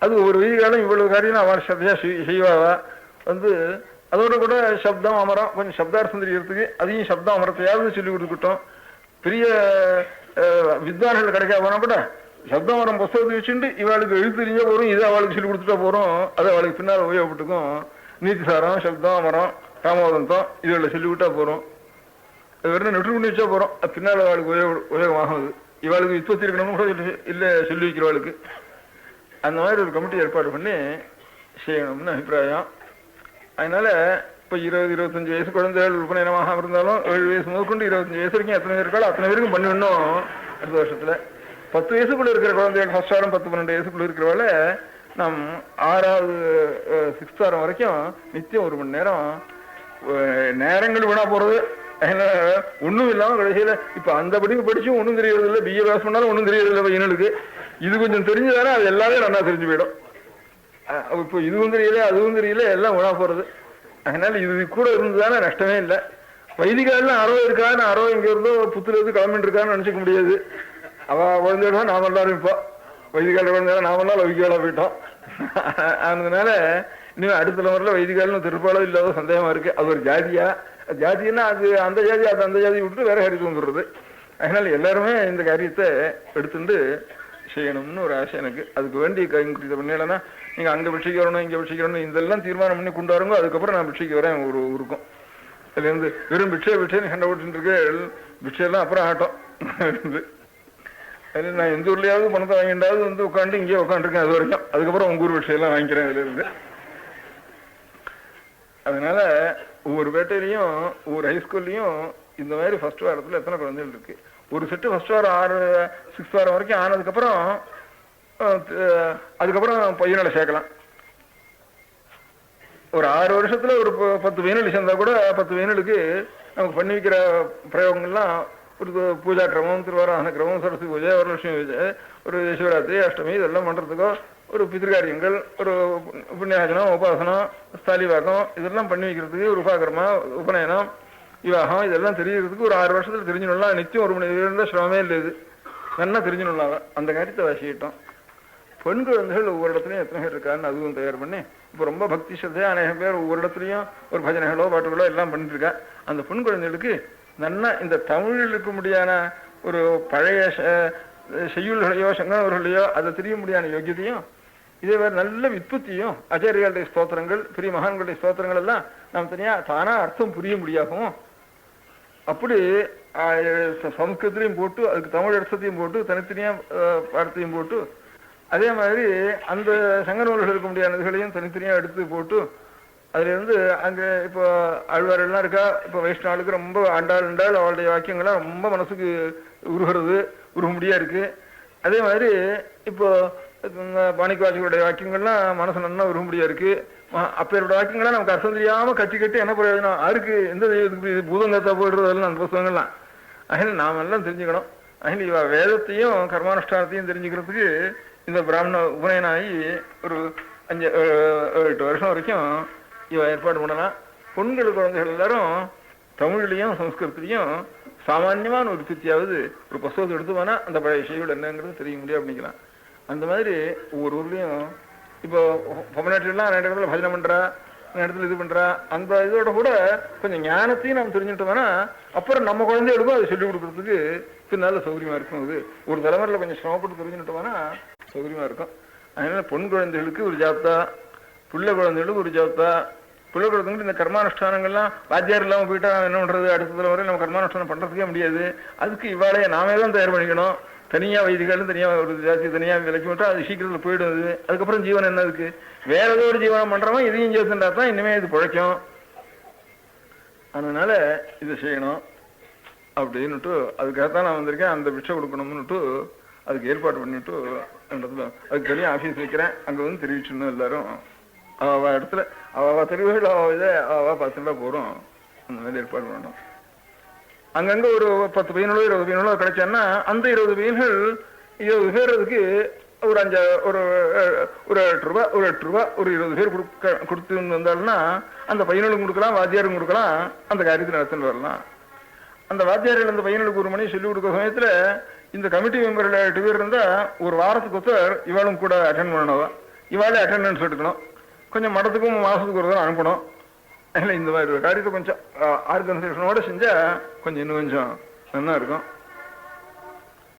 அது ஒரு வீதிகாலம் இவ்வளவு காரியம் அவன் ஸ்ரத்தையா செய்வாவா. அதோட கூட சப்தம் அமரம் கொஞ்சம் சப்தார்த்தம் தெரியறதுக்கு அதையும் சப்தம் அமரத்தையாவது சொல்லி கொடுத்துக்கிட்டோம். பெரிய வித்வான்கள் கிடைக்கா போனா கூட சப்தம் அமரம் புஸ்தகத்தை வச்சுட்டு இவளுக்கு எழுத்து தெரிஞ்சா போறோம், இதை அவளுக்கு சொல்லி கொடுத்துட்டா போறோம், அது அவளுக்கு பின்னால் உபயோகப்பட்டுக்கும். நீதிசாரம், சப்தம் அமரம், ராமோதந்தம் இதுகளை சொல்லிவிட்டா போறோம். அது வெறும் நெட்டு பண்ணி வச்சா போறோம், அது பின்னால் அவளுக்கு உபயோகமாகுது. இவளுக்கு விற்பத்தி இருக்கணும்னு கூட இல்லை சொல்லி வைக்கிறவளுக்கு. அந்த மாதிரி ஒரு கமிட்டி ஏற்பாடு பண்ணி செய்யணும்னு அபிப்பிராயம். அதனால இப்போ 20-25 வயசு குழந்தைகள் உபநயனமாக இருந்தாலும் 7 வயசு முதற்கொண்டு 25 வயசு வரைக்கும் எத்தனை பேர் இருக்காலும் அத்தனை பேருக்கும் பண்ணிடணும். அடுத்த வருஷத்துல 10 வயசுக்குள்ள இருக்கிற குழந்தைகள் ஃபர்ஸ்ட் வாரம் 10-12 வயசுக்குள்ள இருக்கிறவால நம் 6வது 6th வாரம் வரைக்கும் நித்தியம் 1 மணி நேரம் நேரங்கள் வீணா போறது. ஒன்றும் இல்லாம கடைசியில இப்ப அந்த படிப்பு படிச்சும் ஒன்றும் தெரியறது இல்லை, பிஏ பாஸ் பண்ணாலும் ஒன்றும் தெரியறது இல்லை பையனுக்கு. இது கொஞ்சம் தெரிஞ்சுதானே அது எல்லாமே நல்லா தெரிஞ்சு போயிடும். இப்போ இதுவும் தெரியல அதுவும் தெரியல எல்லாம் உணா போறது. அதனால இது கூட இருந்ததானே நஷ்டமே இல்லை. வைதிகாலாம் அறவை இருக்கான்னு அறவை இங்க இருந்தோ புத்துல இருந்து கிளம்பிட்டு இருக்கான்னு நினைச்சுக்க முடியாது. அவ குழந்தைகளா நாம எல்லாரும் இப்போ வைதிகால குழந்தைகளா நாமெல்லாம் லௌகிகாலா போயிட்டோம். அதனால இன்னும் அடுத்த தலைமுறையில் வைதிகாலும் திருப்பாளோ இல்லாத சந்தேகமா இருக்கு. அது ஒரு ஜாதியா, ஜாதின்னா அது அந்த ஜாதி அது அந்த ஜாதி விட்டு வேற காரியத்துக்கு வந்துடுறது. அதனால எல்லாருமே இந்த காரியத்தை எடுத்துட்டு செய்யணும்னு ஒரு ஆசை எனக்கு. அதுக்கு வேண்டிய கைங்கரியத்தை பண்ணலன்னா நீங்க அங்க பிட்சைக்கு வரணும் இங்க பிட்சைக்கு வரணும் இதெல்லாம் தீர்மானம் பண்ணி கொண்டு வரங்க. அதுக்கப்புறம் நான் பிட்சைக்கு வரேன் ஒரு ஊருக்கும். அதுல இருந்து வெறும் பிட்சைன்னு சண்டை போட்டு இருக்கு. பிட்சையெல்லாம் அப்புறம் ஆட்டம். அது நான் எந்த ஊர்லயாவது பணத்தை வாங்கிட்டாவது உட்காந்து இங்கே உட்காந்துருக்கேன் அது வரைக்கும். அதுக்கப்புறம் உங்க ஊர் பிட்சையெல்லாம் வாங்கிக்கிறேன் இதுல இருந்து. அதனால ஒவ்வொரு பேட்டையிலையும் ஒவ்வொரு ஹைஸ்கூல்லையும் இந்த மாதிரி ஃபர்ஸ்ட் வாரத்தில் எத்தனை குழந்தைகள் இருக்கு. ஒரு செட்டு ஃபர்ஸ்ட் வாரம் 6th வாரம் வரைக்கும் ஆனதுக்கப்புறம் அதுக்கப்புறம் பையனோட சேர்க்கலாம். ஒரு 6 வருஷத்துல ஒரு 10 பையனல் சேர்ந்தா கூட 10 பையனலுக்கு நமக்கு பண்ணி வைக்கிற பிரயோகங்கள்லாம் ஒரு பூஜா கிரமம், திருவாராதன கிரமம், சரஸ்வதி பூஜை, வரலட்சுமி பூஜை, ஒரு சிவராத்திரி, அஷ்டமி இதெல்லாம் பண்றதுக்கோ ஒரு பிதிர்காரியங்கள், ஒரு புண்ணியாசனம், உபாசனம், ஸ்தாலிவாக்கம் இதெல்லாம் பண்ணி வைக்கிறதுக்கு ஒரு உபாகரமா, உபநயனம், விவாகம் இதெல்லாம் தெரிஞ்சுக்கிறதுக்கு ஒரு 6 வருஷத்துல தெரிஞ்சுடலாம். நிச்சயம் 1 மணி நேரம் சிரமமே இல்லை. இது நல்லா தெரிஞ்சுடலாம். அந்த காரியத்தை வாசிக்கிட்டோம். பெண் குழந்தைகள் ஒவ்வொரு இடத்துலையும் எத்தனை பேர் இருக்காருன்னு அதுவும் தயார் பண்ணி இப்போ ரொம்ப பக்தி ஸ்ரத்தையா அநேகம் பேர் ஒவ்வொரு இடத்துலையும் ஒரு பஜனைகளோ பாட்டுகளோ எல்லாம் பண்ணிட்டு இருக்கா. அந்த பெண் குழந்தைகளுக்கு நல்லா இந்த தமிழுக்கு முடியான ஒரு பழைய செய்யுள்களையோ சங்கங்களையோ அதை தெரிய முடியாத யோகியத்தையும் இதே வேறு நல்ல விற்பத்தியும் ஆச்சாரியாளுடைய ஸ்தோத்திரங்கள் பெரிய மகான்களுடைய ஸ்தோத்திரங்கள் எல்லாம் நாம் தனியா தானா அர்த்தம் புரிய முடியாகவும் அப்படி சமஸ்கிருதத்தையும் போட்டு அதுக்கு தமிழ் அர்த்தத்தையும் போட்டு தனித்தனியா பாடத்தையும் போட்டு அதே மாதிரி அந்த சங்க நூல்கள் இருக்க முடியாத இதுகளையும் தனித்தனியா எடுத்து போட்டு அதுல இருந்து அங்க இப்போ ஆழ்வார் எல்லாம் இருக்கா. இப்போ வைஷ்ணவாளுக்கு ரொம்ப ஆண்டாள் அவளுடைய வாக்கியங்கள்லாம் ரொம்ப மனசுக்கு உருகும்படியா இருக்கு. அதே மாதிரி இப்போ மாணிக்கவாசிகளுடைய வாக்கியங்கள்லாம் மனசு நல்லா உருகும்படியா இருக்கு. அப்பேரோட வாக்கியங்கள்லாம் நமக்கு அர்த்தம் தெரியாம கட்டி என்ன பிரயோஜனம், யாருக்கு எந்த பூதங்கத்தா போயிடுறதெல்லாம் அந்த புத்தகங்கள்லாம். அதனால நாம எல்லாம் தெரிஞ்சுக்கணும். அதனால இவ வேதத்தையும் கர்மானுஷ்டானத்தையும் தெரிஞ்சுக்கிறதுக்கு இந்த பிராமண உபநயனாகி ஒரு 5-8 வருஷம் வரைக்கும் இவ ஏற்பாடு பண்ணலாம். பெண்கள் குழந்தைகள் எல்லாரும் தமிழ்லையும் சம்ஸ்கிருத்திலையும் சாமான்யமான ஒரு வித்தியாவது ஒரு புஸ்தகத்தை எடுத்துவானா அந்த பழைய விஷயங்கள் என்னங்கிறது தெரிய முடியும் அப்படிக்கலாம். அந்த மாதிரி ஒவ்வொரு ஊர்லயும் இப்போ தமிழ்நாட்டிலாம் நிறைய இடத்துல பஜனை பண்றா, இடத்துல இது பண்றா. அந்த இதோட கூட கொஞ்சம் ஞானத்தையும் நம்ம தெரிஞ்சுட்டோம்னா அப்புறம் நம்ம குழந்தைகளுக்கும் அதை சொல்லிக் கொடுக்கறதுக்கு பின்னால சௌகரியமா இருக்கும். அது ஒரு தலைமுறையில கொஞ்சம் சிரமப்பட்டு தெரிஞ்சுட்டோம்னா சௌகரியமா இருக்கும். அதனால பெண் குழந்தைகளுக்கு ஒரு ஜாப்தா, பிள்ளை குழந்தைகளுக்கு ஒரு ஜாப்தா. பிள்ளை குழந்தைங்களுக்கு இந்த கர்மானுஷ்டானங்கள்லாம் வாத்தியார் இல்லாம போயிட்டா என்ன பண்றது, அடுத்த தலைமுறை நம்ம கர்மானுஷ்டானம் பண்றதுக்கே முடியாது. அதுக்கு இவாளைய நாமே தான் தயார் பண்ணிக்கணும். தனியா வைதிகாலும் தனியா ஒரு ஜாதி தனியா விலக்கி விட்டா அது சீக்கிரத்தில் போயிடுது. அதுக்கப்புறம் ஜீவனம் என்ன இருக்கு, வேற ஏதோ ஒரு ஜீவனம் பண்றவன் இதையும் சேர்த்துட்டா தான் இனிமே இது பிழைக்கும். அதனால இதை செய்யணும் அப்படின்னுட்டு அதுக்காகத்தான் நான் வந்திருக்கேன். அந்த பிட்சை கொடுக்கணும்னுட்டு அதுக்கு ஏற்பாடு பண்ணிட்டு அதுக்கு தனியாக ஆஃபீஸ் வைக்கிறேன். அங்கே வந்து தெரிவிச்சுன்னு எல்லாரும் அவ இடத்துல அவ தெரிவுகள் அவ பார்த்துட்டா போறோம். அந்த மாதிரி ஏற்பாடு பண்ணணும். அங்கங்க ஒரு 10 பையனோ 20 பையனோ கிடைச்சான்னா அந்த 20 பையன்கள் 20 பேருக்கு ஒரு 8 ரூபா ஒரு 20 பேர் கொடுத்து வந்தாலும்னா அந்த பையனுக்கு கொடுக்கலாம், வாத்தியாருக்கும் கொடுக்கலாம், அந்த காரியத்தை நடத்திட்டு வரலாம். அந்த வாத்தியார்கள் அந்த பையனுக்கு 1 மணி சொல்லிக் கொடுக்குற சமயத்துல இந்த கமிட்டி மெம்பர்கள் 8 பேர் இருந்தா ஒரு வாரத்துக்கு ஒருத்தர் இவளும் கூட அட்டென்ட் பண்ணவா. இவாளே அட்டெண்டன்ஸ் எடுக்கணும், கொஞ்சம் மடத்துக்கும் மாதத்துக்கு ஒரு தடவை அனுப்பணும். அதில் இந்த மாதிரி ஒரு காரியத்தை கொஞ்சம் ஆர்கனைசேஷனோட செஞ்சால் கொஞ்சம் இன்னும் கொஞ்சம் நல்லா இருக்கும்.